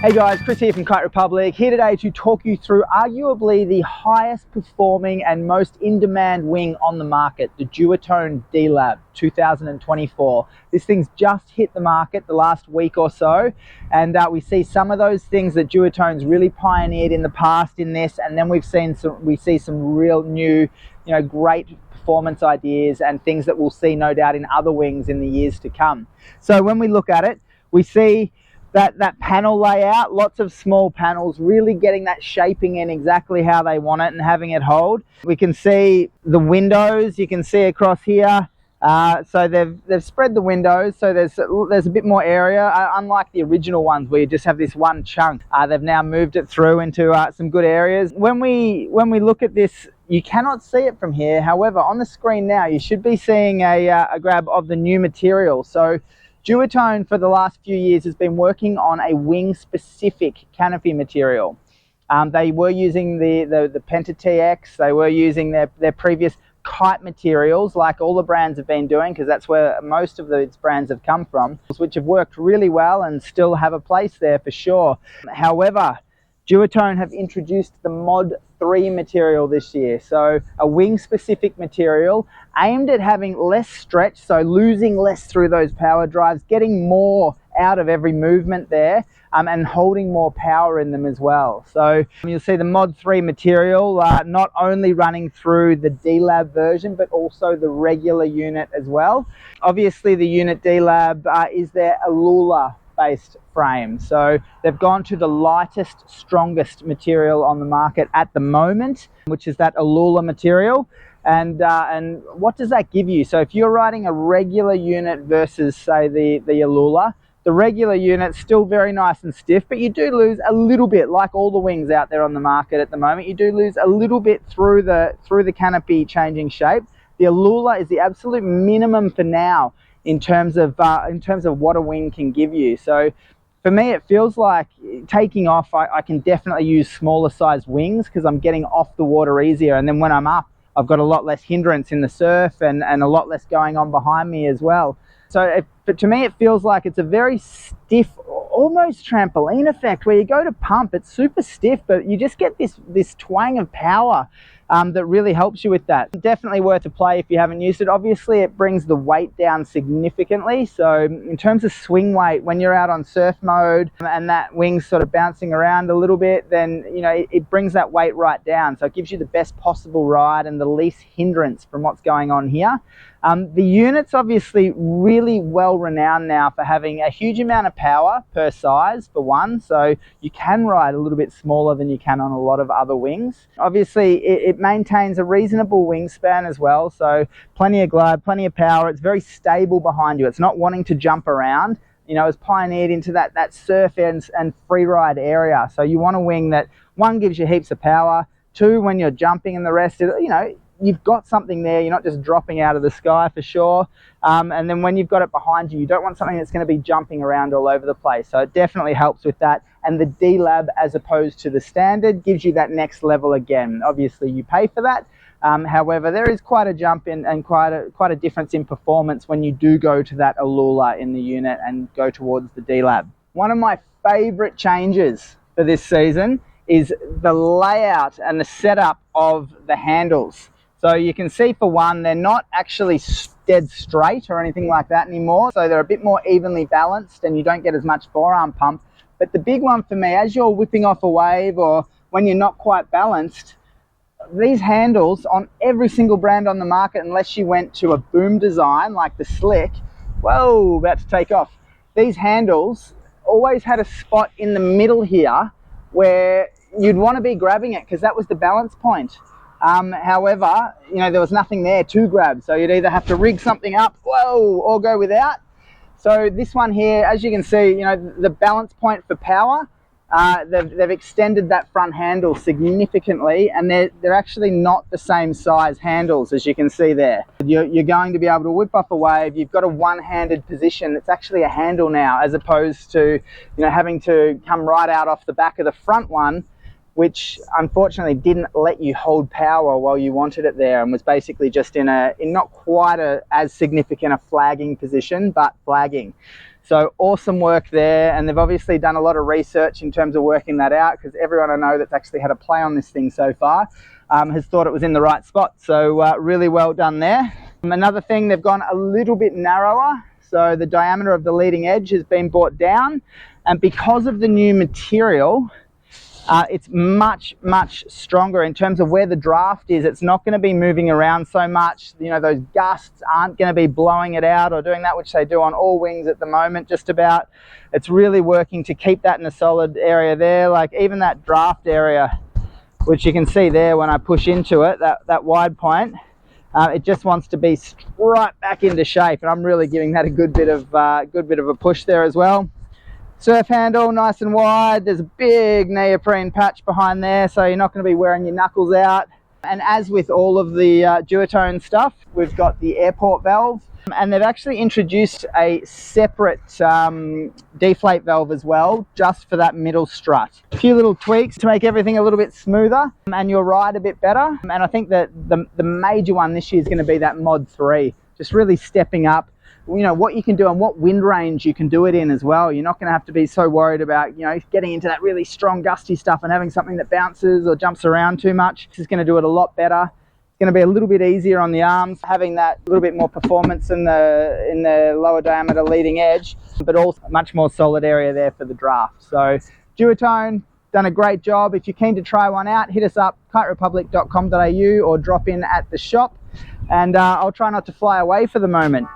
Hey guys, Chris here from Kite Republic, here today to talk you through arguably the highest performing and most in-demand wing on the market, the Duotone D-Lab 2024. This thing's just hit the market the last week or so, and we see some of those things that Duotone's really pioneered in the past in this, and then we see some real new, great performance ideas and things that we'll see no doubt in other wings in the years to come. So when we look at it, we see that panel layout, lots of small panels, really getting that shaping in exactly how they want it and having it hold. We can see the windows, you can see across here. So they've spread the windows, so there's a bit more area, unlike the original ones where you just have this one chunk. They've now moved it through into some good areas. When we look at this, you cannot see it from here. However, on the screen now, you should be seeing a grab of the new material. So Duotone for the last few years has been working on a wing-specific canopy material. They were using the Penta TX, they were using their previous kite materials like all the brands have been doing, because that's where most of these brands have come from, which have worked really well and still have a place there for sure. However, Duotone have introduced the Mod 3 material this year, so a wing-specific material aimed at having less stretch, so losing less through those power drives, getting more out of every movement there, and holding more power in them as well. So you'll see the Mod 3 material not only running through the D-Lab version, but also the regular unit as well. Obviously the unit D-Lab is their Alula based frame, so they've gone to the lightest, strongest material on the market at the moment, which is that Alula material. And what does that give you? So if you're riding a regular unit versus say the Alula, the regular unit's still very nice and stiff, but you do lose a little bit, like all the wings out there on the market at the moment. You do lose a little bit through the canopy changing shape. The Alula is the absolute minimum for now in terms of what a wing can give you. So for me, it feels like taking off, I can definitely use smaller size wings because I'm getting off the water easier, and then when I'm up, I've got a lot less hindrance in the surf and a lot less going on behind me as well. So but to me, it feels like it's a very stiff, almost trampoline effect, where you go to pump, it's super stiff, but you just get this twang of power that really helps you with that. Definitely worth a play if you haven't used it. Obviously, it brings the weight down significantly. So in terms of swing weight, when you're out on surf mode and that wing's sort of bouncing around a little bit, then it brings that weight right down. So it gives you the best possible ride and the least hindrance from what's going on here. The unit's obviously really well renowned now for having a huge amount of power per size, for one, so you can ride a little bit smaller than you can on a lot of other wings. Obviously it maintains a reasonable wingspan as well, so plenty of glide, plenty of power. It's very stable behind you. It's not wanting to jump around. It's pioneered into that surf and free ride area. So you want a wing that, one, gives you heaps of power, two, when you're jumping, and the rest is, you've got something there. You're not just dropping out of the sky for sure. And then when you've got it behind you, you don't want something that's going to be jumping around all over the place. So it definitely helps with that. And the D-Lab, as opposed to the standard, gives you that next level again. Obviously you pay for that. However, there is quite a jump in and quite a difference in performance when you do go to that Alula in the unit and go towards the D-Lab. One of my favorite changes for this season is the layout and the setup of the handles. So you can see, for one, they're not actually dead straight or anything like that anymore. So they're a bit more evenly balanced and you don't get as much forearm pump. But the big one for me, as you're whipping off a wave or when you're not quite balanced, these handles on every single brand on the market, unless you went to a boom design like the Slick, whoa, about to take off. These handles always had a spot in the middle here where you'd want to be grabbing it because that was the balance point. However, there was nothing there to grab, so you'd either have to rig something up, whoa, or go without. So this one here, as you can see, the balance point for power, they've extended that front handle significantly, and they're actually not the same size handles, as you can see there. You're going to be able to whip off a wave. You've got a one-handed position. It's actually a handle now, as opposed to having to come right out off the back of the front one which unfortunately didn't let you hold power while you wanted it there, and was basically just in not quite as significant a flagging position, but flagging. So awesome work there, and they've obviously done a lot of research in terms of working that out, because everyone I know that's actually had a play on this thing so far has thought it was in the right spot. So really well done there. Another thing, they've gone a little bit narrower, so the diameter of the leading edge has been brought down, and because of the new material, it's much stronger in terms of where the draft is. It's not going to be moving around so much. You know, those gusts aren't going to be blowing it out or doing that, which they do on all wings at the moment, just about. It's really working to keep that in a solid area there. Like even that draft area, which you can see there when I push into it, that wide point, it just wants to be right back into shape, and I'm really giving that a good bit of a push there as well. Surf handle nice and wide. There's a big neoprene patch behind there, so you're not going to be wearing your knuckles out. And as with all of the Duotone stuff, we've got the airport valve, and they've actually introduced a separate deflate valve as well, just for that middle strut. A few little tweaks to make everything a little bit smoother and your ride a bit better. And I think that the major one this year is going to be that Mod 3, just really stepping up, you know, what you can do and what wind range you can do it in as well. You're not going to have to be so worried about, you know, getting into that really strong gusty stuff and having something that bounces or jumps around too much. This is going to do it a lot better. It's going to be a little bit easier on the arms, having that little bit more performance in the lower diameter leading edge, but also a much more solid area there for the draft. So Duotone done a great job. If you're keen to try one out, hit us up, kiterepublic.com.au, or drop in at the shop, and I'll try not to fly away for the moment.